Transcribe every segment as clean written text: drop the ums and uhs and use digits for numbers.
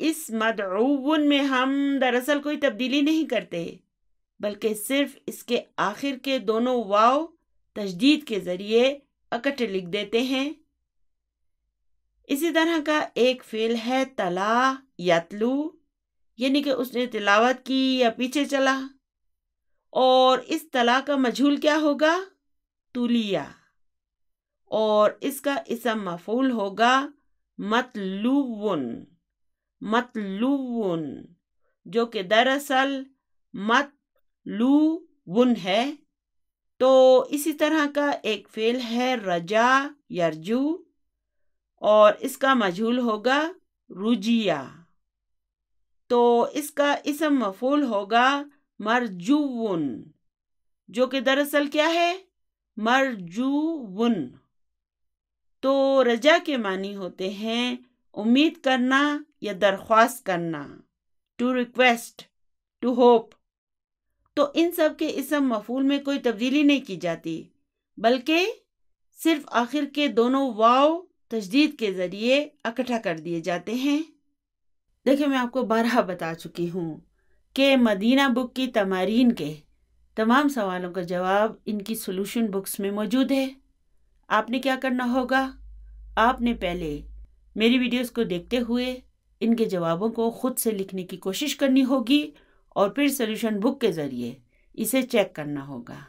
اس مدعون میں ہم دراصل کوئی تبدیلی نہیں کرتے، بلکہ صرف اس کے آخر کے دونوں واو تشدید کے ذریعے اکٹھے لکھ دیتے ہیں۔ اسی طرح کا ایک فعل ہے تلا یتلو، یعنی کہ اس نے تلاوت کی یا پیچھے چلا، اور اس تلا کا مجہول کیا ہوگا؟ تولیا، اور اس کا اسم مفعول ہوگا مطلوون، مطلوون، جو کہ دراصل مطلوون ہے۔ تو اسی طرح کا ایک فعل ہے رجا یرجو، اور اس کا مجہول ہوگا رجیا، تو اس کا اسم مفعول ہوگا مرجوون، جو کہ دراصل کیا ہے؟ مرجوون۔ تو رجا کے معنی ہوتے ہیں امید کرنا یا درخواست کرنا، ٹو ریکویسٹ، ٹو ہوپ۔ تو ان سب کے اسم مفعول میں کوئی تبدیلی نہیں کی جاتی، بلکہ صرف آخر کے دونوں واو تشدید کے ذریعے اکٹھا کر دیے جاتے ہیں۔ دیکھیں، میں آپ کو بارہا بتا چکی ہوں کہ مدینہ بک کی تمارین کے تمام سوالوں کا جواب ان کی سولوشن بکس میں موجود ہے۔ آپ نے کیا کرنا ہوگا؟ آپ نے پہلے میری ویڈیوز کو دیکھتے ہوئے ان کے جوابوں کو خود سے لکھنے کی کوشش کرنی ہوگی، اور پھر سولوشن بک کے ذریعے اسے چیک کرنا ہوگا۔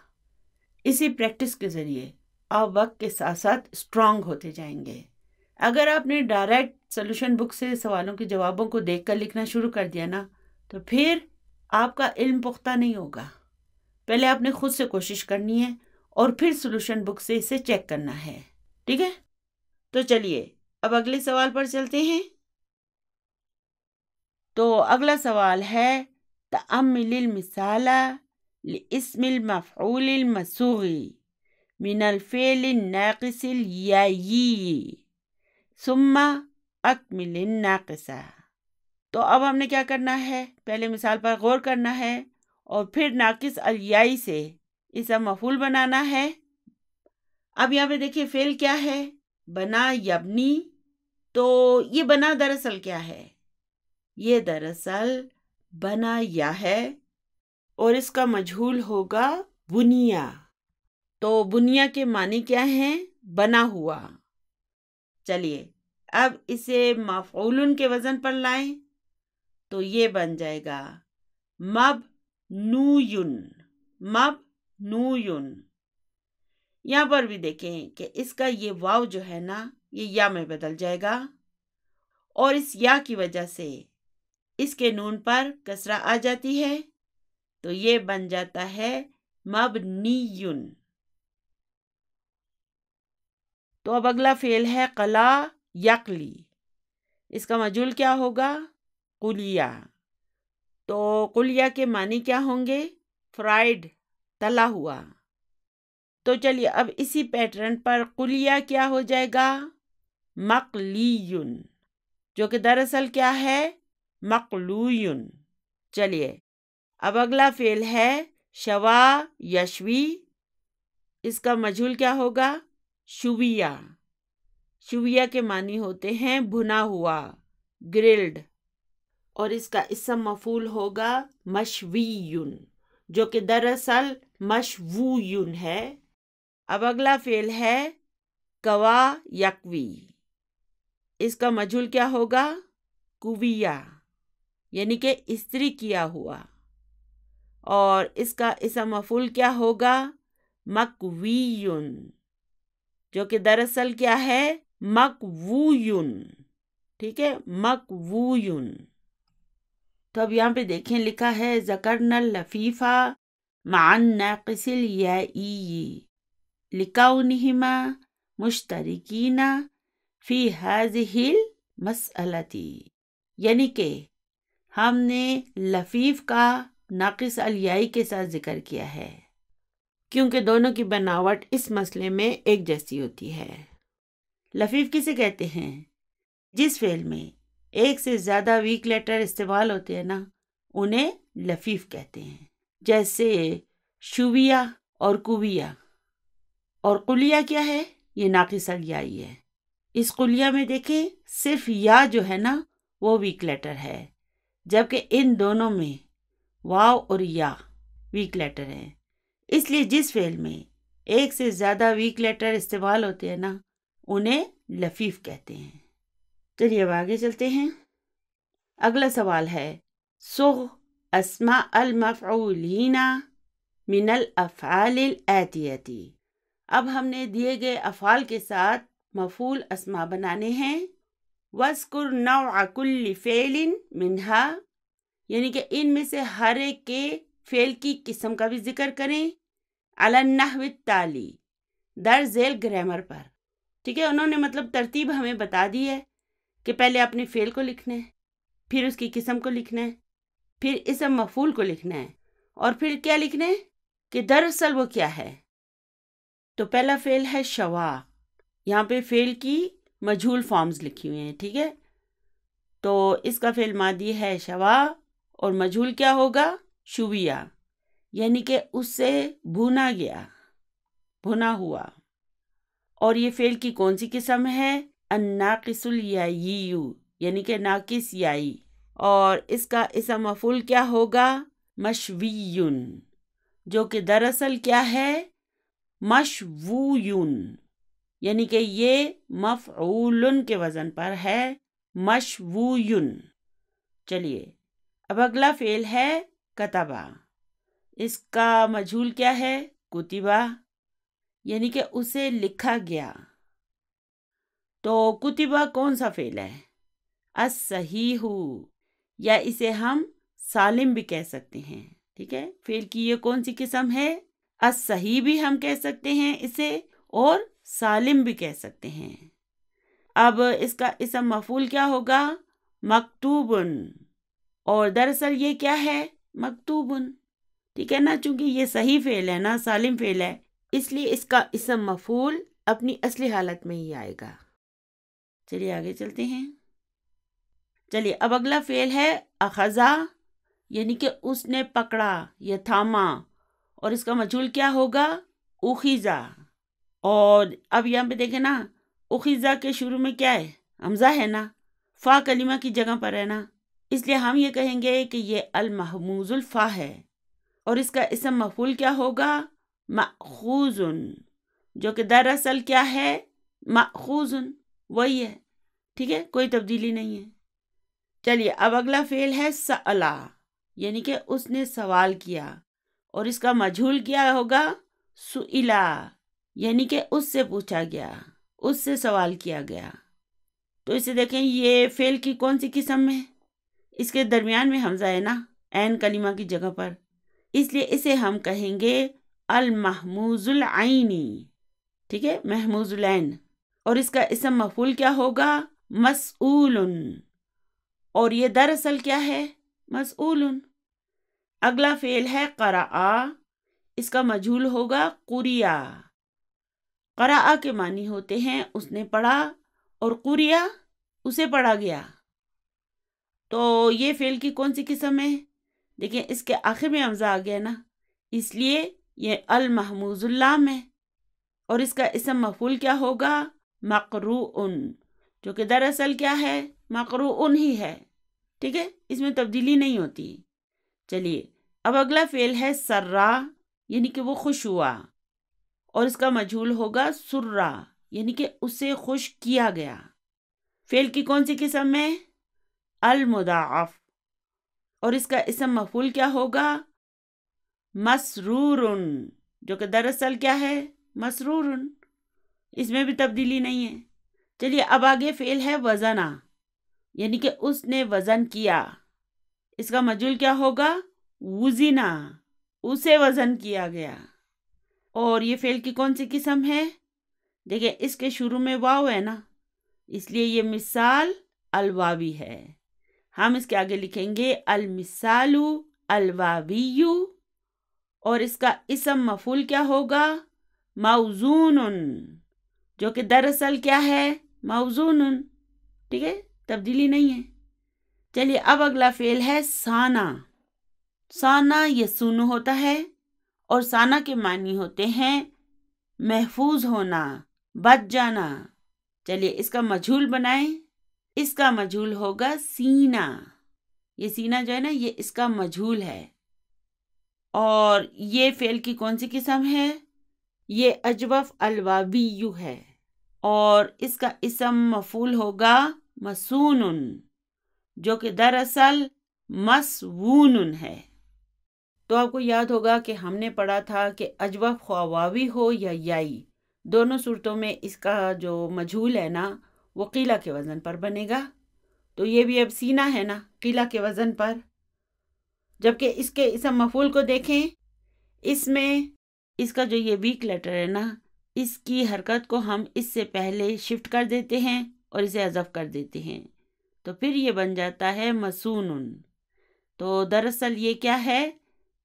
اسی پریکٹس کے ذریعے آپ وقت کے ساتھ ساتھ اسٹرانگ ہوتے جائیں گے۔ اگر آپ نے ڈائریکٹ سولوشن بک سے سوالوں کے جوابوں کو دیکھ کر لکھنا شروع کر دیا نا، تو پھر آپ کا علم پختہ نہیں ہوگا۔ پہلے آپ نے خود سے کوشش کرنی ہے، اور پھر سولوشن بک سے اسے چیک کرنا ہے، ٹھیک ہے؟ تو چلیے اب اگلے سوال پر چلتے ہیں۔ تو اگلا سوال ہے تأمل المثال لاسم المفعول المصوغی من الفعل الناقص اليائی ثم اکمل الناقصہ۔ تو اب ہم نے کیا کرنا ہے؟ پہلے مثال پر غور کرنا ہے، اور پھر ناقص الیائی سے اسم مفعول بنانا ہے۔ اب یہاں پہ دیکھیے فعل کیا ہے؟ بنا یبنی۔ تو یہ بنا دراصل کیا ہے؟ یہ دراصل بنا یا ہے، اور اس کا مجہول ہوگا بنیا۔ تو بنیا کے معنی کیا ہیں؟ بنا ہوا۔ چلیے اب اسے مفعولن کے وزن پر لائیں، تو یہ بن جائے گا مبنوین، مبنوین۔ یہاں پر بھی دیکھیں کہ اس کا یہ واو جو ہے نا، یہ یا میں بدل جائے گا، اور اس یا کی وجہ سے اس کے نون پر کسرہ آ جاتی ہے، تو یہ بن جاتا ہے مبنیون۔ تو اب اگلا فعل ہے قلا یقلی۔ اس کا مجہول کیا ہوگا؟ قلیہ۔ تو قلیہ کے معنی کیا ہوں گے؟ فرائیڈ، تلا ہوا۔ تو چلیے اب اسی پیٹرن پر قلیہ کیا ہو جائے گا؟ مقلیون، جو کہ دراصل کیا ہے؟ مقلویون۔ چلیے اب اگلا فعل ہے شوا یشوی۔ اس کا مجہول کیا ہوگا؟ شویہ۔ شویہ کے معنی ہوتے ہیں بھنا ہوا، گرلڈ، اور اس کا اسم مفعول ہوگا مشویون، جو کہ دراصل مشوویون ہے۔ اب اگلا فعل ہے کوا یکوی۔ اس کا مجہول کیا ہوگا؟ کویہ، یعنی کہ استری کیا ہوا، اور اس کا اسم مفعول کیا ہوگا؟ مکویون، جو کہ دراصل کیا ہے؟ مکوویون، ٹھیک ہے؟ مکوویون۔ تو اب یہاں پہ دیکھیں لکھا ہے ذکرنا اللفیفہ مع الناقص الیائی لکونہما مشترکین فی هذه المسألۃ، یعنی کہ ہم نے لفیف کا ناقص الیائی کے ساتھ ذکر کیا ہے، کیونکہ دونوں کی بناوٹ اس مسئلے میں ایک جیسی ہوتی ہے۔ لفیف کسے کہتے ہیں؟ جس فعل میں ایک سے زیادہ ویک لیٹر استعمال ہوتے ہیں نا، انہیں لفیف کہتے ہیں، جیسے شویہ اور کویہ۔ اور قلیہ کیا ہے؟ یہ ناقص الیائی ہے۔ اس قلیہ میں دیکھیں صرف یا جو ہے نا وہ ویک لیٹر ہے، جبکہ ان دونوں میں واو اور یا ویک لیٹر ہے۔ اس لیے جس فعل میں ایک سے زیادہ ویک لیٹر استعمال ہوتے ہیں نا، انہیں لفیف کہتے ہیں۔ چلیے اب آگے چلتے ہیں۔ اگلا سوال ہے صغ اسماء المفعولین من الافعال الاتیتی۔ اب ہم نے دیے گئے افعال کے ساتھ مفعول اسماء بنانے ہیں۔ وَاذْكُرْ نَوْعَ كُلِّ فِعْلٍ مِنْهَا، یعنی کہ ان میں سے ہر ایک کے فعل کی قسم کا بھی ذکر کریں، علی النحو التالی، در ذیل گرامر پر۔ ٹھیک ہے، انہوں نے مطلب ترتیب ہمیں بتا دی ہے کہ پہلے اپنے فعل کو لکھنا ہے، پھر اس کی قسم کو لکھنا ہے، پھر اسم مفعول کو لکھنا ہے، اور پھر کیا لکھنا ہے کہ دراصل وہ کیا ہے۔ تو پہلا فعل ہے شوا، یہاں پہ فعل کی مجہول فارمز لکھی ہوئی ہیں، ٹھیک ہے۔ تو اس کا فعل ماضی ہے شوا اور مجہول کیا ہوگا؟ شویہ، یعنی کہ اس سے بھونا گیا، بھنا ہوا۔ اور یہ فعل کی کون سی قسم ہے؟ الناقص الیائی، یعنی کہ ناقص یائی۔ اور اس کا اسم مفعول کیا ہوگا؟ مشویٌ، جو کہ دراصل کیا ہے؟ مشوویٌ، یعنی کہ یہ مفعول کے وزن پر ہے، مشوویٌ۔ چلیے اب اگلا فعل ہے کتبہ، اس کا مجہول کیا ہے؟ کتبہ، یعنی کہ اسے لکھا گیا۔ تو کتبہ کون سا فعل ہے؟ الصحیح، یا اسے ہم سالم بھی کہہ سکتے ہیں، ٹھیک ہے۔ فعل کی یہ کون سی قسم ہے؟ الصحیح بھی ہم کہہ سکتے ہیں اسے، اور سالم بھی کہہ سکتے ہیں۔ اب اس کا اسم مفعول کیا ہوگا؟ مکتوبن، اور دراصل یہ کیا ہے؟ مکتوبن، ٹھیک ہے نا، چونکہ یہ صحیح فعل ہے نا، سالم فعل ہے، اس لیے اس کا اسم مفعول اپنی اصلی حالت میں ہی آئے گا۔ چلیے آگے چلتے ہیں۔ چلیے اب اگلا فعل ہے اخذا، یعنی کہ اس نے پکڑا یا تھاما، اور اس کا مجہول کیا ہوگا؟ اخذا۔ اور اب یہاں پہ دیکھیں نا، اخذا کے شروع میں کیا ہے؟ حمزہ ہے نا، فا کلمہ کی جگہ پر ہے نا، اس لیے ہم یہ کہیں گے کہ یہ المحموز الفا ہے۔ اور اس کا اسم مفعول کیا ہوگا؟ مأخوذ، جو کہ دراصل کیا ہے؟ مأخوذ، وہی ہے، ٹھیک ہے، کوئی تبدیلی نہیں ہے۔ چلیے اب اگلا فعل ہے سألا، یعنی کہ اس نے سوال کیا، اور اس کا مجہول کیا ہوگا؟ سئلا، یعنی کہ اس سے پوچھا گیا، اس سے سوال کیا گیا۔ تو اسے دیکھیں، یہ فعل کی کون سی قسم ہے؟ اس کے درمیان میں حمزہ ہے نا، عین کلمہ کی جگہ پر، اس لیے اسے ہم کہیں گے المحموز العینی، ٹھیک ہے، محموز العین۔ اور اس کا اسم مفعول کیا ہوگا؟ مسئول، اور یہ دراصل کیا ہے؟ مسئول۔ اگلا فعل ہے قرأ، اس کا مجہول ہوگا قریا۔ قرأ کے معنی ہوتے ہیں اس نے پڑھا، اور قریا اسے پڑھا گیا۔ تو یہ فعل کی کون سی قسم ہے؟ دیکھیں اس کے آخر میں حمزہ آ گیا نا، اس لیے یہ المحموز اللام ہے۔ اور اس کا اسم مفعول کیا ہوگا؟ مقروء، جو کہ دراصل کیا ہے؟ مقروء ہی ہے، ٹھیک ہے، اس میں تبدیلی نہیں ہوتی۔ چلیے اب اگلا فعل ہے سرا، یعنی کہ وہ خوش ہوا، اور اس کا مجہول ہوگا سرا، یعنی کہ اسے خوش کیا گیا۔ فعل کی کون سی قسم ہے؟ المضاعف، اور اس کا اسم مفعول کیا ہوگا؟ مسرور، جو کہ دراصل کیا ہے؟ مسرور، اس میں بھی تبدیلی نہیں ہے۔ چلیے اب آگے فعل ہے وزنا، یعنی کہ اس نے وزن کیا، اس کا مجہول کیا ہوگا؟ وزنا، اسے وزن کیا گیا۔ اور یہ فعل کی کون سی قسم ہے؟ دیکھیں اس کے شروع میں واو ہے نا، اس لیے یہ مثال الواوی ہے۔ ہم اس کے آگے لکھیں گے المثال الواوی، اور اس کا اسم مفعول کیا ہوگا؟ موزون، جو کہ دراصل کیا ہے؟ موزون، ٹھیک ہے، تبدیلی نہیں ہے۔ چلیے اب اگلا فعل ہے سانا۔ سانا یسون ہوتا ہے، اور سانا کے معنی ہوتے ہیں محفوظ ہونا، بچ جانا۔ چلیے اس کا مجہول بنائیں، اس کا مجھول ہوگا سینہ. یہ سینہ جو ہے نا یہ اس کا مجھول ہے. اور یہ فعل کی کون سی قسم ہے؟ یہ اجوف الواوی ہے. اور اس کا اسم مفعول ہوگا مسون، جو کہ دراصل مسوون ہے. تو آپ کو یاد ہوگا کہ ہم نے پڑھا تھا کہ اجوف خواہ واوی ہو یا یائی، دونوں صورتوں میں اس کا جو مجھول ہے نا وہ قیلہ کے وزن پر بنے گا. تو یہ بھی اب سینہ ہے نا قیلہ کے وزن پر. جبکہ اس کے اسم مفعول کو دیکھیں، اس میں اس کا جو یہ ویک لیٹر ہے نا اس کی حرکت کو ہم اس سے پہلے شفٹ کر دیتے ہیں اور اسے حذف کر دیتے ہیں، تو پھر یہ بن جاتا ہے مسونن. تو دراصل یہ کیا ہے؟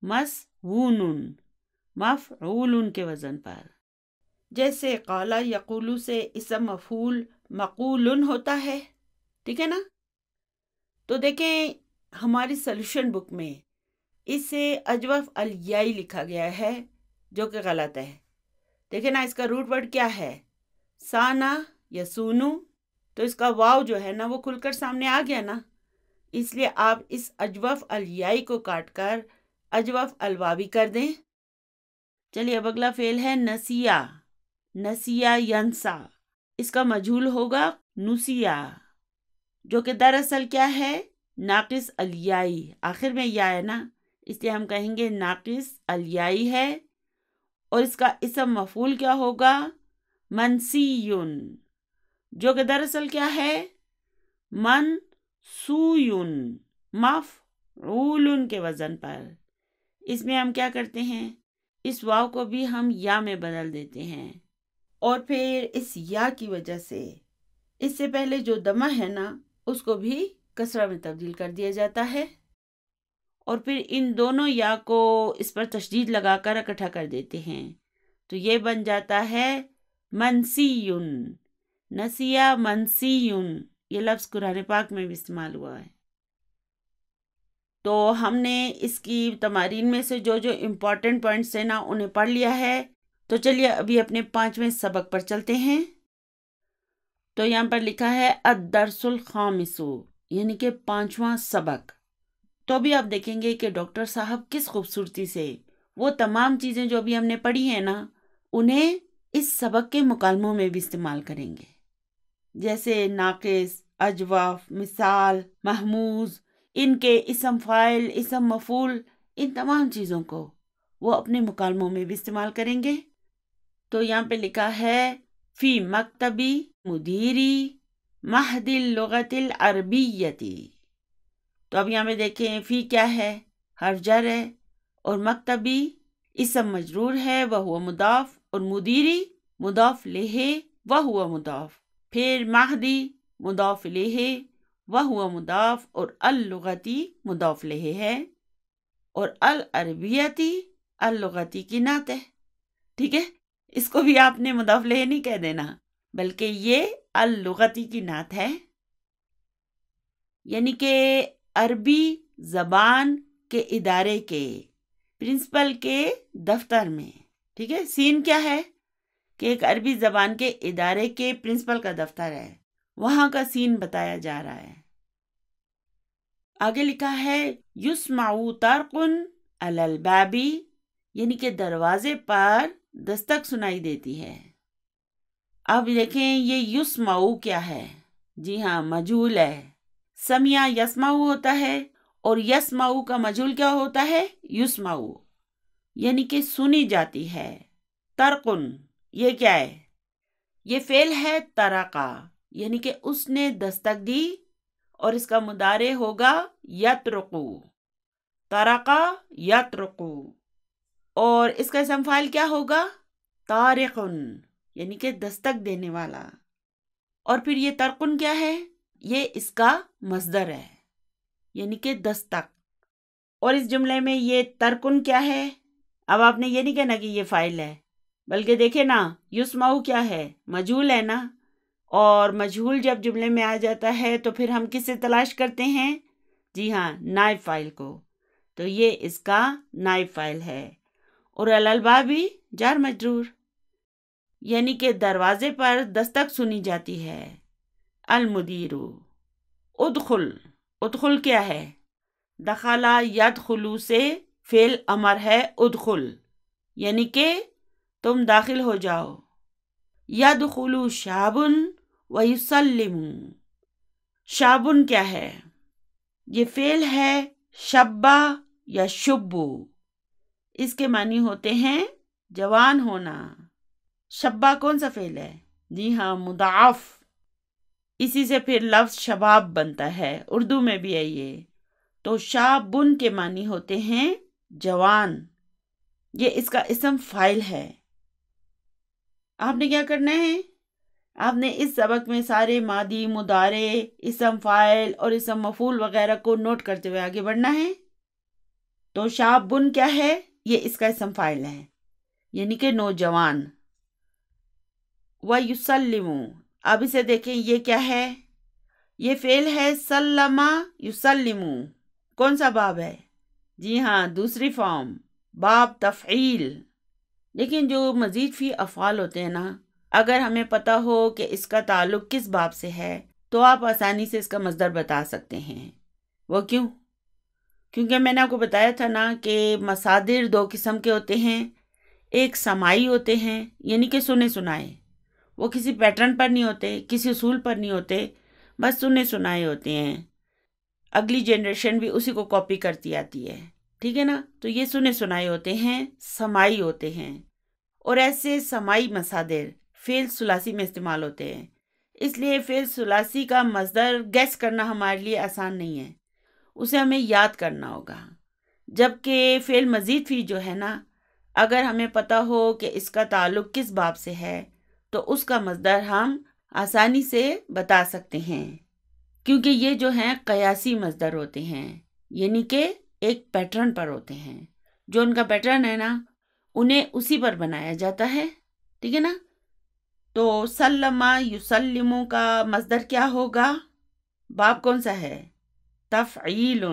مسوون، مفعول کے وزن پر. جیسے قالا یقولو سے اسم مفعول مقولن ہوتا ہے، ٹھیک ہے نا. تو دیکھیں ہماری سولوشن بک میں اسے اجوف الیائی لکھا گیا ہے جو کہ غلط ہے. دیکھیں نا اس کا روٹ ورڈ کیا ہے؟ سانا یا سونو. تو اس کا واو جو ہے نا وہ کھل کر سامنے آ گیا نا، اس لیے آپ اس اجوف الیائی کو کاٹ کر اجوف الواوی کر دیں. چلیے اب اگلا فعل ہے نسیہ. نسیہ ینسا، اس کا مجھول ہوگا نسیہ، جو کہ دراصل کیا ہے؟ ناقص الیائی. آخر میں یا ہے نا اس لیے ہم کہیں گے ناقص الیائی ہے. اور اس کا اسم مفعول کیا ہوگا؟ منسیون، جو کہ دراصل کیا ہے؟ منسویون، مفعول کے وزن پر. اس میں ہم کیا کرتے ہیں؟ اس واو کو بھی ہم یا میں بدل دیتے ہیں، اور پھر اس یا کی وجہ سے اس سے پہلے جو دمہ ہے نا اس کو بھی کسرہ میں تبدیل کر دیا جاتا ہے، اور پھر ان دونوں یا کو اس پر تشدید لگا کر اکٹھا کر دیتے ہیں. تو یہ بن جاتا ہے منسیون. نسیہ منسیون، یہ لفظ قرآن پاک میں بھی استعمال ہوا ہے. تو ہم نے اس کی تمارین میں سے جو جو امپورٹنٹ پوائنٹس ہیں نا انہیں پڑھ لیا ہے. تو چلیے ابھی اپنے 5ویں سبق پر چلتے ہیں. تو یہاں پر لکھا ہے الدرس الخامس، یعنی کہ 5واں سبق. تو ابھی آپ دیکھیں گے کہ ڈاکٹر صاحب کس خوبصورتی سے وہ تمام چیزیں جو ابھی ہم نے پڑھی ہیں نا انہیں اس سبق کے مکالموں میں بھی استعمال کریں گے. جیسے ناقص، اجواف، مثال، محموز، ان کے اسم فاعل، اسم مفعول، ان تمام چیزوں کو وہ اپنے مکالموں میں بھی استعمال کریں گے. تو یہاں پہ لکھا ہے فی مکتبی مدیری مہد اللغت العربیتی. تو اب یہاں پہ دیکھیں فی کیا ہے؟ حرف جر ہے، اور مکتبی اسم مجرور ہے وہو مضاف، اور مدیری مضاف الیہ وہو مضاف، پھر مہدی مضاف الیہ وہو مضاف، اور اللغتی مضاف الیہ ہے، اور العربیتی اللغتی کی نعت ہے. ٹھیک ہے، اس کو بھی آپ نے مضاف الیہ نہیں کہہ دینا بلکہ یہ اللغتی کی نعت ہے. یعنی کہ عربی زبان کے ادارے کے پرنسپل کے دفتر میں. ٹھیک ہے، سین کیا ہے؟ کہ ایک عربی زبان کے ادارے کے پرنسپل کا دفتر ہے، وہاں کا سین بتایا جا رہا ہے. آگے لکھا ہے یسمع طرق علی الباب، یعنی کہ دروازے پر دستک سنائی دیتی ہے. اب دیکھیں یہ یسمع کیا ہے؟ جی ہاں مجھول ہے. سمع یسمع ہوتا ہے، اور یسمع کا مجھول کیا ہوتا ہے؟ یسمع، یعنی کہ سنی جاتی ہے. طرقن یہ کیا ہے؟ یہ فعل ہے طرقہ، یعنی کہ اس نے دستک دی، اور اس کا مضارع ہوگا یطرقو. طرقہ یطرقو. اور اس کا اسم فاعل کیا ہوگا؟ طارقن، یعنی کہ دستک دینے والا. اور پھر یہ طرقن کیا ہے؟ یہ اس کا مصدر ہے، یعنی کہ دستک. اور اس جملے میں یہ ترکن کیا ہے؟ اب آپ نے یہ نہیں کہنا کہ یہ فاعل ہے، بلکہ دیکھیں نا یسمع کیا ہے؟ مجھول ہے نا. اور مجھول جب جملے میں آ جاتا ہے تو پھر ہم کس سے تلاش کرتے ہیں؟ جی ہاں نائب فاعل کو. تو یہ اس کا نائب فاعل ہے. اور علی الباب بھی جار مجرور، یعنی کہ دروازے پر دستک سنی جاتی ہے. المدیر، ادخل، ادخل کیا ہے؟ دخلا یدخلو سے فعل امر ہے ادخل، یعنی کہ تم داخل ہو جاؤ۔ یدخلو شابن ویسلم، شابن کیا ہے؟ یہ فعل ہے شبہ یا شبو، اس کے معنی ہوتے ہیں جوان ہونا۔ شبہ کون سا فعل ہے؟ جی ہاں، مضاعف، اسی سے پھر لفظ شباب بنتا ہے، اردو میں بھی ہے یہ۔ تو شابن کے معنی ہوتے ہیں جوان، یہ اس کا اسم فاعل ہے۔ آپ نے کیا کرنا ہے؟ آپ نے اس سبق میں سارے ماضی، مضارع، اسم فاعل اور اسم مفعول وغیرہ کو نوٹ کرتے ہوئے آگے بڑھنا ہے۔ تو شابن کیا ہے؟ یہ اس کا اسم فاعل ہے، یعنی کہ نوجوان۔ وَيُسَلِّمُ، اب اسے دیکھیں یہ کیا ہے؟ یہ فعل ہے سلمہ یسلمو، کون سا باب ہے؟ جی ہاں، دوسری فارم، باب تفعیل۔ لیکن جو مزید فی افعال ہوتے ہیں نا، اگر ہمیں پتہ ہو کہ اس کا تعلق کس باب سے ہے تو آپ آسانی سے اس کا مصدر بتا سکتے ہیں۔ وہ کیوں؟ کیونکہ میں نے آپ کو بتایا تھا نا کہ مصادر دو قسم کے ہوتے ہیں، ایک سماعی ہوتے ہیں، یعنی کہ سنے سنائے، وہ کسی پیٹرن پر نہیں ہوتے، کسی اصول پر نہیں ہوتے، بس سنے سنائے ہوتے ہیں، اگلی جنریشن بھی اسی کو کاپی کرتی آتی ہے، ٹھیک ہے نا؟ تو یہ سنے سنائے ہوتے ہیں، سماعی ہوتے ہیں۔ اور ایسے سماعی مصادر فعل ثلاثی میں استعمال ہوتے ہیں، اس لیے فعل ثلاثی کا مصدر گیس کرنا ہمارے لیے آسان نہیں ہے، اسے ہمیں یاد کرنا ہوگا۔ جبکہ فعل مزید فی جو ہے نا، اگر ہمیں پتہ ہو کہ اس کا تعلق کس باب سے ہے تو اس کا مصدر ہم آسانی سے بتا سکتے ہیں، کیونکہ یہ جو ہیں قیاسی مصدر ہوتے ہیں، یعنی کہ ایک پیٹرن پر ہوتے ہیں، جو ان کا پیٹرن ہے نا انہیں اسی پر بنایا جاتا ہے، ٹھیک ہے نا؟ تو سلمہ یسلمو کا مصدر کیا ہوگا؟ باب کون سا ہے؟ تفعیل،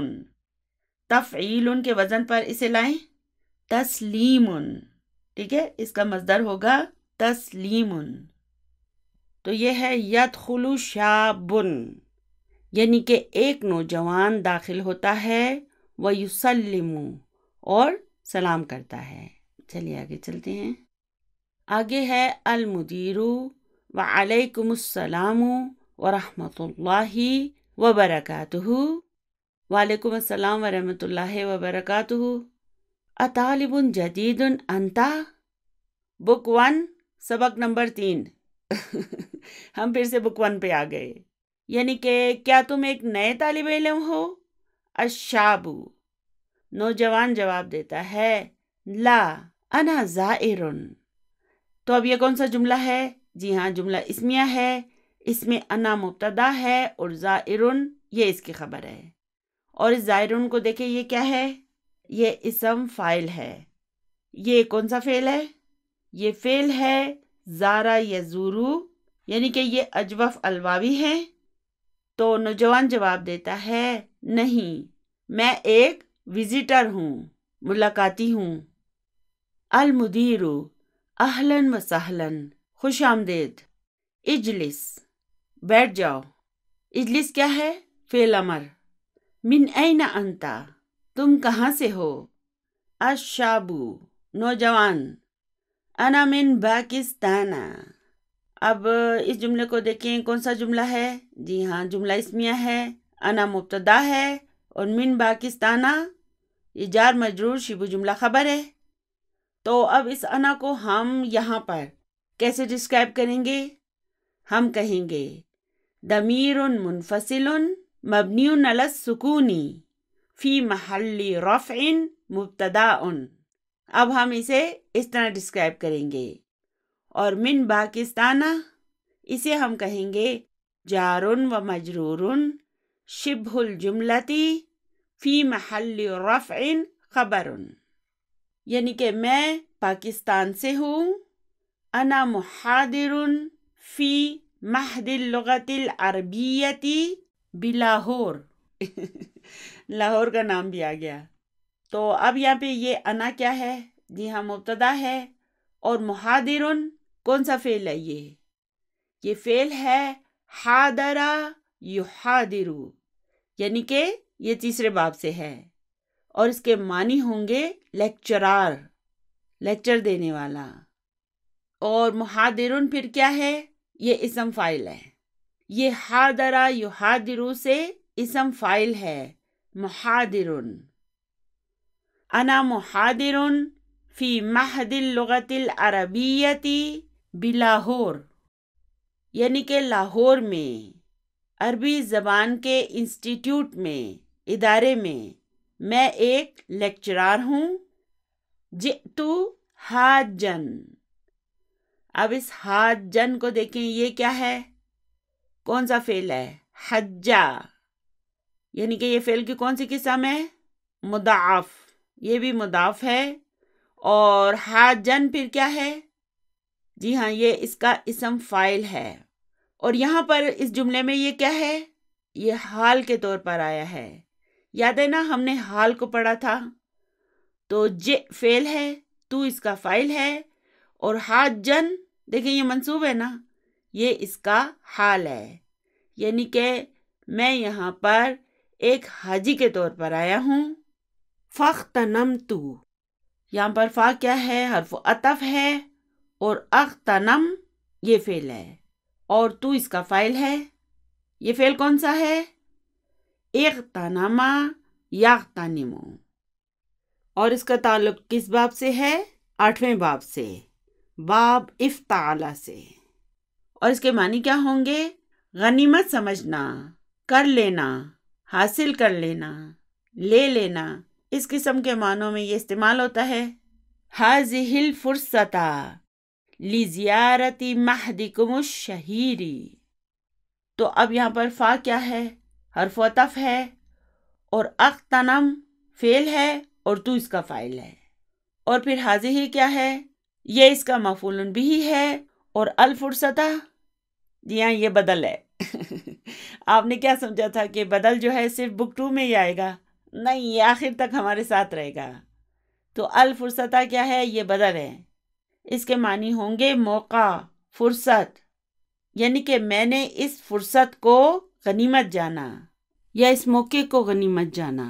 تفعیل کے وزن پر اسے لائیں، تسلیم، ٹھیک ہے؟ اس کا مصدر ہوگا تسلیم۔ تو یہ ہے یدخل شابن، یعنی کہ ایک نوجوان داخل ہوتا ہے، ویسلم، اور سلام کرتا ہے۔ چلیے آگے چلتے ہیں۔ آگے ہے المدیر وعلیکم السلام ورحمۃ اللہ وبرکاتہ۔ وعلیکم السلام ورحمۃ اللہ وبرکاتہ۔ اطالب جدید انت؟ بک 1، سبق نمبر 3۔ ہم پھر سے بک 1 پہ آ گئے، یعنی کہ کیا تم ایک نئے طالب علم ہو؟ الشاب، نوجوان جواب دیتا ہے، لا انا زائر۔ تو اب یہ کون سا جملہ ہے؟ جی ہاں، جملہ اسمیہ ہے، اس میں انا مبتدا ہے اور زائر یہ اس کی خبر ہے۔ اور اس زائر کو دیکھیں یہ کیا ہے؟ یہ اسم فاعل ہے۔ یہ کون سا فعل ہے؟ یہ فعل ہے زارا یزورو، یعنی کہ یہ اجوف الواوی ہے۔ تو نوجوان جواب دیتا ہے، نہیں، میں ایک وزیٹر ہوں، ملاقاتی ہوں۔ المدیر، اہلاً و سہلاً، خوش آمدید۔ اجلس، بیٹھ جاؤ۔ اجلس کیا ہے؟ فعل امر۔ من این انت، تم کہاں سے ہو؟ الشاب، نوجوان، انا من پاکستان۔ اب اس جملے کو دیکھیں، کون سا جملہ ہے؟ جی ہاں، جملہ اسمیہ ہے، انا مبتدا ہے اور من پاکستان یہ جار مجرور شبہ جملہ خبر ہے۔ تو اب اس انا کو ہم یہاں پر کیسے ڈسکرائب کریں گے؟ ہم کہیں گے ضمیر منفصل مبنی علی السکون فی محل رفع مبتدا۔ اب ہم اسے اس طرح ڈسکرائب کریں گے، اور من پاکستان اسے ہم کہیں گے جار و مجرور شبہ الجملتی فی محل رفع خبر، یعنی کہ میں پاکستان سے ہوں، انا محاضر فی معہد اللغۃ العربیۃ بلاہور۔ لاہور کا نام بھی آ گیا۔ تو اب یہاں پہ یہ انا کیا ہے؟ جی ہاں، مبتدا ہے، اور محاضر کون سا فعل ہے؟ یہ فعل ہے حاضر یحاضرو، یعنی کہ یہ تیسرے باب سے ہے، اور اس کے معنی ہوں گے لیکچرار، لیکچر دینے والا۔ اور محاضرن پھر کیا ہے؟ یہ اسم فاعل ہے۔ یہ حاضرہ یحاضرو سے اسم فاعل ہے، محاضرن۔ انا محاضرن فی معہد اللغۃ العربیۃ بلاہور، یعنی کہ لاہور میں عربی زبان کے انسٹیٹیوٹ میں، ادارے میں ایک لیکچرار ہوں۔ جئتو حاجن، اب اس حاجن کو دیکھیں، یہ کیا ہے؟ کون سا فعل ہے؟ حجہ، یعنی کہ یہ فعل کی کون سی قسم ہے؟ مضاعف، یہ بھی مضاف ہے۔ اور حاجن پھر کیا ہے؟ جی ہاں، یہ اس کا اسم فاعل ہے۔ اور یہاں پر اس جملے میں یہ کیا ہے؟ یہ حال کے طور پر آیا ہے۔ یاد ہے نا، ہم نے حال کو پڑھا تھا۔ تو فعل ہے، تو اس کا فاعل ہے، اور حاجن دیکھیں یہ منصوب ہے نا، یہ اس کا حال ہے، یعنی کہ میں یہاں پر ایک حاجی کے طور پر آیا ہوں۔ فاغتنمت، یہاں پر فا کیا ہے؟ حرف عطف ہے، اور اغتنم یہ فعل ہے، اور تو اس کا فاعل ہے۔ یہ فعل کون سا ہے؟ اغتنم یغتنم، اور اس کا تعلق کس باب سے ہے؟ 8ویں باب سے، باب افتعال سے۔ اور اس کے معنی کیا ہوں گے؟ غنیمت سمجھنا، کر لینا، حاصل کر لینا، لے لینا، اس قسم کے معنوں میں یہ استعمال ہوتا ہے۔ هذه الفرصة لزیارت معہدکم الشہیر، تو اب یہاں پر فا کیا ہے؟ حرف عطف ہے، اور اغتنم فعل ہے، اور تو اس کا فاعل ہے، اور پھر حاضی کیا ہے؟ یہ اس کا مفعول بھی ہے، اور الفرصتہ، جی ہاں یہ بدل ہے۔ آپ نے کیا سمجھا تھا کہ بدل جو ہے صرف بک 2 میں ہی آئے گا؟ نہیں، یہ آخر تک ہمارے ساتھ رہے گا۔ تو الفرصتہ کیا ہے؟ یہ بدل ہے۔ اس کے معنی ہوں گے موقع، فرصت، یعنی کہ میں نے اس فرصت کو غنیمت جانا، یا اس موقع کو غنیمت جانا۔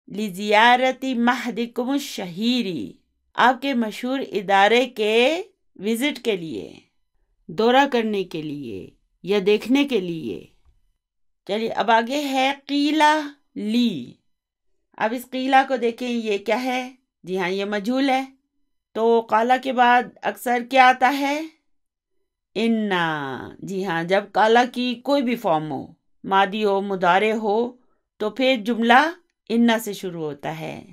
لزیارت معہدکم الشہیر، آپ کے مشہور ادارے کے وزٹ کے لیے، دورہ کرنے کے لیے یا دیکھنے کے لیے۔ چلیے اب آگے ہے قیلہ لی۔ اب اس قیلہ کو دیکھیں، یہ کیا ہے؟ جی ہاں یہ مجہول ہے۔ تو قالا کے بعد اکثر کیا آتا ہے؟ انا، جی ہاں جب قالا کی کوئی بھی فارم ہو، ماضی ہو، مضارع ہو، تو پھر جملہ انا سے شروع ہوتا ہے۔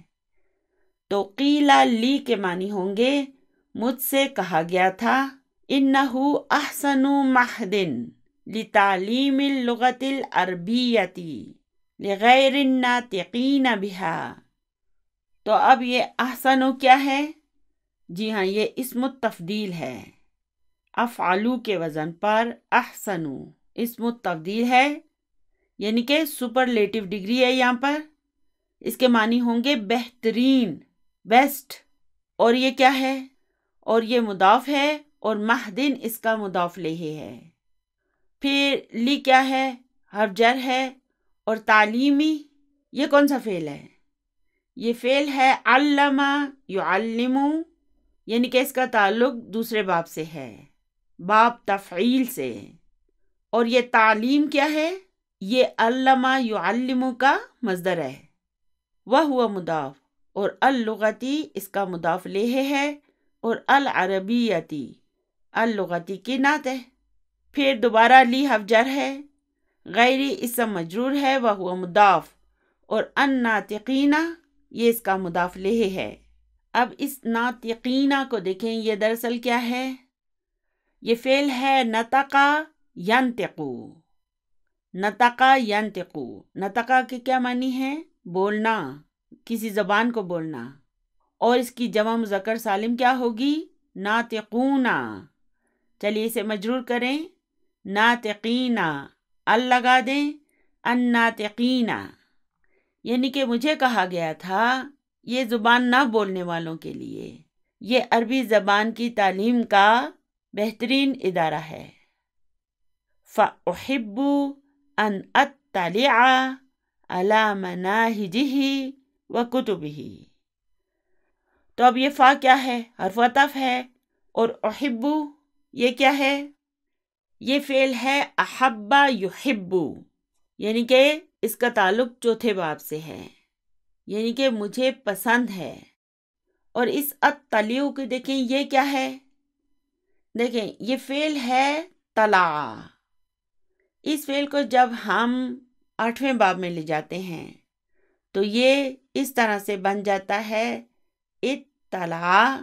تو قیلا لی کے معنی ہوں گے مجھ سے کہا گیا تھا، انہو احسن معہد لتعلیم اللغۃ العربیۃ لغیر الناطقین بہا۔ تو اب یہ احسنو کیا ہے؟ جی ہاں یہ اسم التفضیل ہے، افعلو کے وزن پر احسنو اسم التفضیل ہے، یعنی کہ سپرلیٹو ڈگری ہے یہاں پر۔ اس کے معنی ہوں گے بہترین، بیسٹ، اور یہ کیا ہے؟ اور یہ مضاف ہے، اور معہدن اس کا مضاف الیہ ہے۔ پھر لی کیا ہے؟ حرف جر ہے، اور تعلیمی یہ کون سا فعل ہے؟ یہ فعل ہے علم یعلم، یعنی کہ اس کا تعلق دوسرے باب سے ہے، باب تفعیل سے۔ اور یہ تعلیم کیا ہے؟ یہ علم یعلم کا مصدر ہے، وہو مضاف، اور اللغتی اس کا مضاف الیہ ہے، اور العربیتی اللغتی کی نعت ہے۔ پھر دوبارہ لی حرف جر ہے، غیری اسم مجرور ہے، وہو مضاف، اور الناطقین یہ اس کا مضاف الیہ ہے۔ اب اس ناطقین کو دیکھیں، یہ دراصل کیا ہے؟ یہ فعل ہے نطقا ینطقو، نطقا ینطقو۔ نطقا کے کیا معنی ہے؟ بولنا، کسی زبان کو بولنا، اور اس کی جمع مذکر سالم کیا ہوگی؟ ناطقون۔ چلیے اسے مجرور کریں، ناطقین، ال لگا دیں، الناطقین، یعنی کہ مجھے کہا گیا تھا یہ زبان نہ بولنے والوں کے لیے، یہ عربی زبان کی تعلیم کا بہترین ادارہ ہے۔ فَأُحِبُّ ان اطلع علی مناہجہ و کتبہ۔ تو اب یہ فا کیا ہے؟ حرف عطف ہے، اور احبو یہ کیا ہے؟ یہ فعل ہے احبا یحبو، یعنی کہ اس کا تعلق چوتھے باب سے ہے، یعنی کہ مجھے پسند ہے۔ اور اس اطلع کو دیکھیں یہ کیا ہے؟ دیکھیں یہ فعل ہے طلع۔ اس فعل کو جب ہم 8ویں باب میں لے جاتے ہیں تو یہ اس طرح سے بن جاتا ہے اطلع۔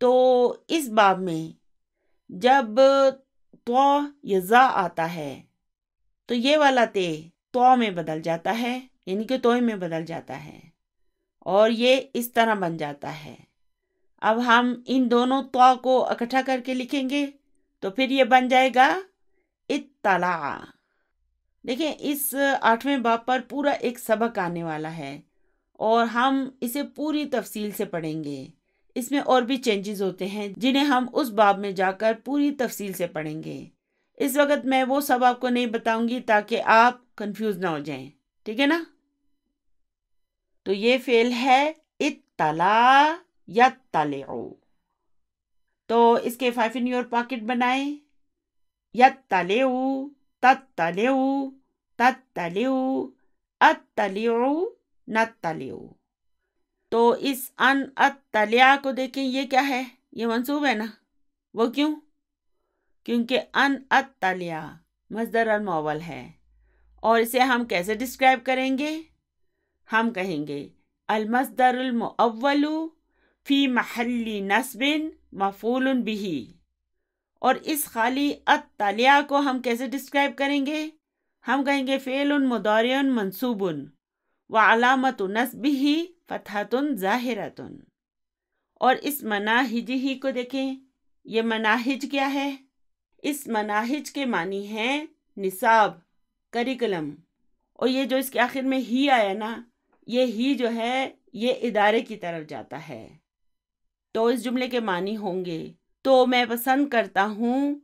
تو اس باب میں جب تو یا زا آتا ہے تو یہ والا تے تو میں بدل جاتا ہے، یعنی کہ توئے میں بدل جاتا ہے، اور یہ اس طرح بن جاتا ہے۔ اب ہم ان دونوں تو کو اکٹھا کر کے لکھیں گے تو پھر یہ بن جائے گا اطلع۔ دیکھیں اس 8ویں باب پر پورا ایک سبق آنے والا ہے، اور ہم اسے پوری تفصیل سے پڑھیں گے۔ اس میں اور بھی چینجز ہوتے ہیں جنہیں ہم اس باب میں جا کر پوری تفصیل سے پڑھیں گے۔ اس وقت میں وہ سب آپ کو نہیں بتاؤں گی تاکہ آپ کنفیوز نہ ہو جائیں، ٹھیک ہے نا؟ تو یہ فعل ہے اطلع یطلع۔ تو اس کے 5 in your pocket بنائیں، یطلع، تطلع، تطلع، اطلع، نطلع۔ تو اس ان اطلع کو دیکھیں یہ کیا ہے؟ یہ منصوب ہے نا؟ وہ کیوں؟ کیونکہ ان اطلع مصدر المؤول ہے، اور اسے ہم کیسے ڈسکرائب کریں گے؟ ہم کہیں گے المصدر المؤول فی محل نصب مفعول بہ۔ اور اس خالی اطلع کو ہم کیسے ڈسکرائب کریں گے؟ ہم کہیں گے فعل مضارع منصوب وعلامت نصبہ فتحۃ ظاہرۃ۔ اور اس مناہجہ کو دیکھیں، یہ مناہج کیا ہے؟ اس مناہج کے معنی ہیں نصاب، کریکلم، اور یہ جو اس کے آخر میں ہی آیا نا، یہ ہی جو ہے یہ ادارے کی طرف جاتا ہے۔ تو اس جملے کے معنی ہوں گے تو میں پسند کرتا ہوں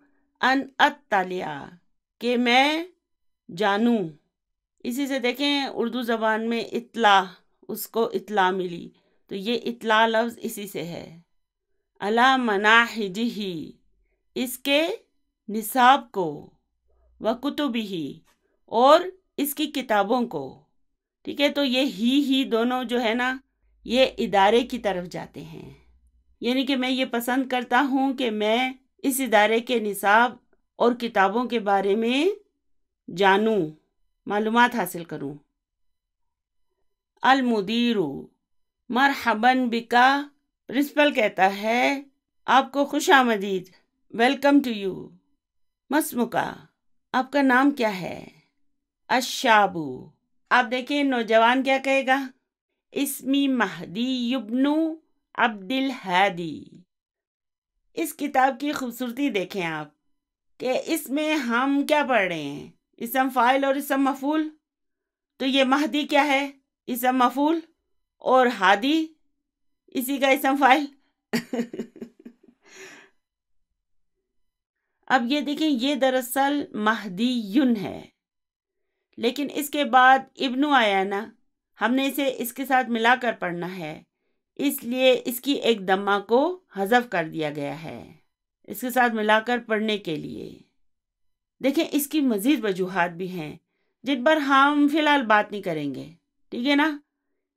ان اطلع کہ میں جانوں۔ اسی سے دیکھیں اردو زبان میں اطلاع، اس کو اطلاع ملی، تو یہ اطلاع لفظ اسی سے ہے۔ علی مناہجہ، اس کے نصاب کو، و کتبہ، اور اس کی کتابوں کو، ٹھیک ہے؟ تو یہ ہی دونوں جو ہے نا یہ ادارے کی طرف جاتے ہیں، یعنی کہ میں یہ پسند کرتا ہوں کہ میں اس ادارے کے نصاب اور کتابوں کے بارے میں جانوں، معلومات حاصل کروں۔ المدیر مرحبا بکا، پرنسپل کہتا ہے آپ کو خوش آمدید، ویلکم ٹو یو۔ مسمکا، آپ کا نام کیا ہے؟ الشاب، آپ دیکھیں نوجوان کیا کہے گا؟ اسمی مہدی ابن عبد الہادی۔ اس کتاب کی خوبصورتی دیکھیں آپ کہ اس میں ہم کیا پڑھ رہے ہیں؟ اسم فاعل اور اسم مفعول۔ تو یہ مہدی کیا ہے؟ اسم مفعول، اور ہادی اسی کا اسم فاعل۔ اب یہ دیکھیں یہ دراصل مہدیٌ ہے، لیکن اس کے بعد ابن آیا نا، ہم نے اسے اس کے ساتھ ملا کر پڑھنا ہے، اس لیے اس کی ایک دمہ کو حذف کر دیا گیا ہے اس کے ساتھ ملا کر پڑھنے کے لیے۔ دیکھیں اس کی مزید وجوہات بھی ہیں جن پر ہم فی الحال بات نہیں کریں گے، ٹھیک ہے نا؟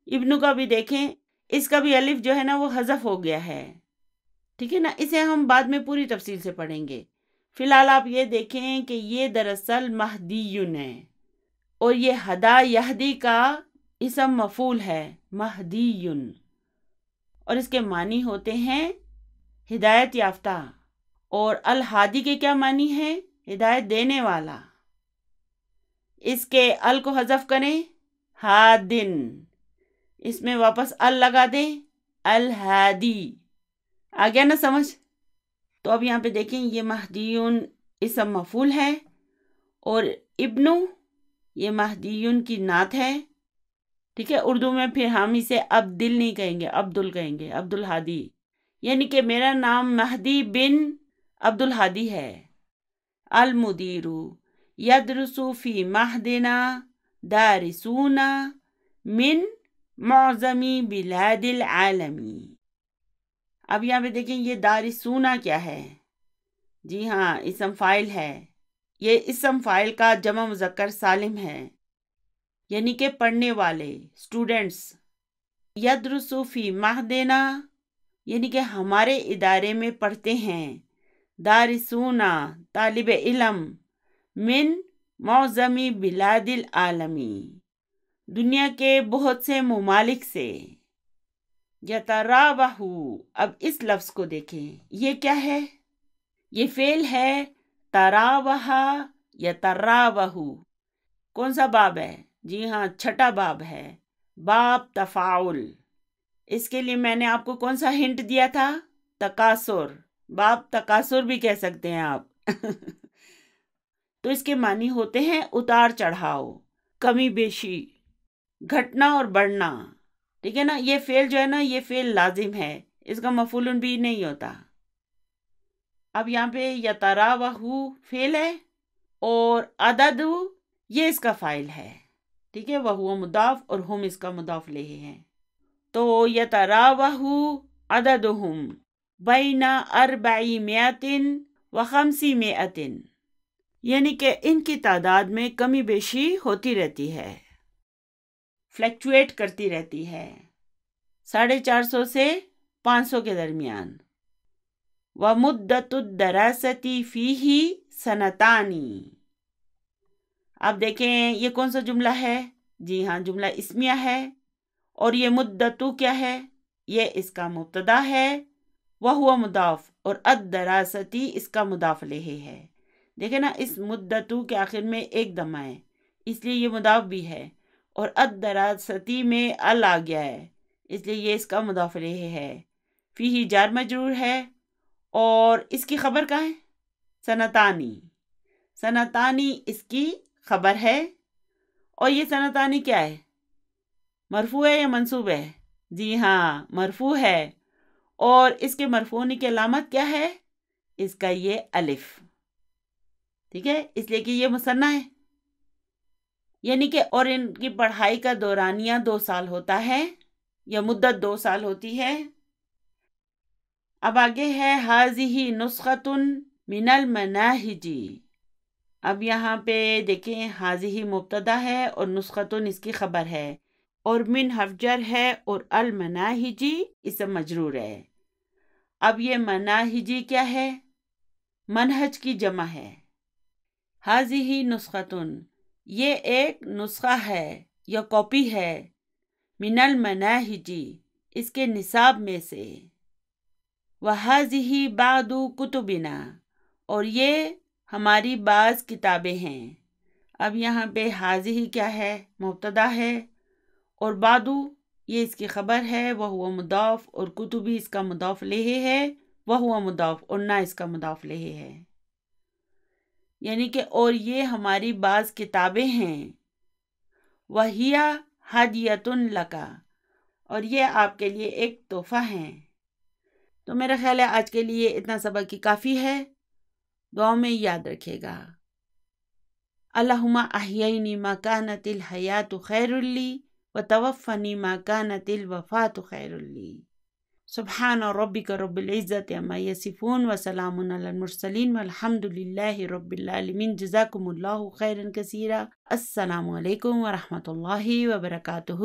ابن کا بھی دیکھیں، اس کا بھی الف جو ہے نا وہ حذف ہو گیا ہے، ٹھیک ہے نا؟ اسے ہم بعد میں پوری تفصیل سے پڑھیں گے۔ فی الحال آپ یہ دیکھیں کہ یہ دراصل مہدیٌ ہے، اور یہ ہدا یہدی کا اسم مفعول ہے، مہدیٌ، اور اس کے معنی ہوتے ہیں ہدایت یافتہ، اور الہادی کے کیا معنی ہیں؟ ہدایت دینے والا۔ اس کے ال کو حذف کریں، ہادن، اس میں واپس ال لگا دیں، الہادی۔ آ گیا نا سمجھ؟ تو اب یہاں پہ دیکھیں یہ مہدیٌ اسم مفعول ہے، اور ابن یہ مہدیٌ کی نعت ہے، ٹھیک ہے؟ اردو میں پھر ہم اسے عبدل نہیں کہیں گے، عبدل کہیں گے، عبد الہادی، یعنی کہ میرا نام مہدی بن عبد الہادی ہے۔ المدیر، یدرسو فی مہدنا دارسونا من معظمی بلاد العالمی۔ اب یہاں پہ دیکھیں یہ دارسونا کیا ہے؟ جی ہاں، اسم فاعل ہے۔ یہ اسم فاعل کا جمع مذکر سالم ہے، یعنی کہ پڑھنے والے، اسٹوڈنٹس۔ یدرسو فی مہدنا یعنی کہ ہمارے ادارے میں پڑھتے ہیں، دارسونا طالب علم، من معظمی بلاد العالمی دنیا کے بہت سے ممالک سے۔ یتراوہ، اب اس لفظ کو دیکھیں، یہ کیا ہے؟ یہ فعل ہے تراوہ یتراوہ۔ کون سا باب ہے؟ جی ہاں، چھٹا باب ہے، باب تفاعل۔ اس کے لیے میں نے آپ کو کون سا ہنٹ دیا تھا؟ تکاثر، باب تکاثر بھی کہہ سکتے ہیں آپ۔ تو اس کے معنی ہوتے ہیں اتار چڑھاؤ، کمی بیشی، گھٹنا اور بڑھنا، ٹھیک ہے نا۔ یہ فعل جو ہے نا، یہ فعل لازم ہے، اس کا مفعول بھی نہیں ہوتا۔ اب یہاں پہ یتراوہ فعل ہے اور عدد یہ اس کا فاعل ہے، ٹھیک ہے، وہو مضاف اور ہم اس کا مضاف الیہ ہے۔ تو یتراوہ عددہم بین 400 و 500، یعنی کہ ان کی تعداد میں کمی بیشی ہوتی رہتی ہے، فلیکچویٹ کرتی رہتی ہے، 450 سے 500 کے درمیان۔ وَمُدَّةُ الدَّرَاسَةِ فِيهِ سَنَتَانِ۔ اب دیکھیں یہ کون سا جملہ ہے؟ جی ہاں، جملہ اسمیہ ہے، اور یہ مدتو کیا ہے؟ یہ اس کا مبتدا ہے، وہو مضاف، اور الدراستی اس کا مضاف الیہ ہے۔ دیکھیں نا، اس مدتو کے آخر میں ایک دمہ ہے، اس لیے یہ مضاف بھی ہے، اور الدراستی میں ال آ گیا ہے، اس لیے یہ اس کا مضاف الیہ ہے۔ فیہ جار مجرور ہے، اور اس کی خبر کہاں ہے؟ سنتانی، سنتانی اس کی خبر ہے، اور یہ سنتانی کیا ہے؟ مرفوع ہے یا منصوب ہے؟ جی ہاں، مرفوع ہے، اور اس کے مرفوع ہونے کی علامت کیا ہے؟ اس کا یہ الف، ٹھیک ہے، اس لیے کہ یہ مثنیٰ ہے، یعنی کہ اور ان کی پڑھائی کا دورانیہ 2 سال ہوتا ہے، یا مدت 2 سال ہوتی ہے۔ اب آگے ہے ہذہ نسخۃ من المناہج۔ اب یہاں پہ دیکھیں، ہذہ مبتدا ہے اور نسختن اس کی خبر ہے، اور من حرف جر ہے، اور المناہجی اسم مجرور ہے۔ اب یہ مناہجی کیا ہے؟ منہج کی جمع ہے۔ ہذہ نسختن، یہ ایک نسخہ ہے یا کاپی ہے، من المناہجی اس کے نصاب میں سے، وہذہ بعض کتبنا، اور یہ ہماری بعض کتابیں ہیں۔ اب یہاں پہ ہذہ کیا ہے؟ مبتدا ہے، اور بعدو یہ اس کی خبر ہے، وہو مضاف، اور کتبی اس کا مضاف الیہ ہے، وہو مضاف، اور نہ اس کا مضاف الیہ ہے، یعنی کہ اور یہ ہماری بعض کتابیں ہیں۔ وہی ہدیۃ لک، اور یہ آپ کے لیے ایک تحفہ ہیں۔ تو میرا خیال ہے آج کے لیے اتنا سبق ہی کافی ہے، دعاؤں میں یاد رکھیے گا۔ اللہم احیینی ما کانت الحیات خیر لی، وتوفنی ما کانت الوفات خیر لی۔ سبحان ربک رب العزت عما یصفون، وسلام علی المرسلین، والحمد للہ رب العالمین۔ جزاکم اللہ خیرا کثیرا۔ السلام علیکم ورحمۃ اللہ وبرکاتہ۔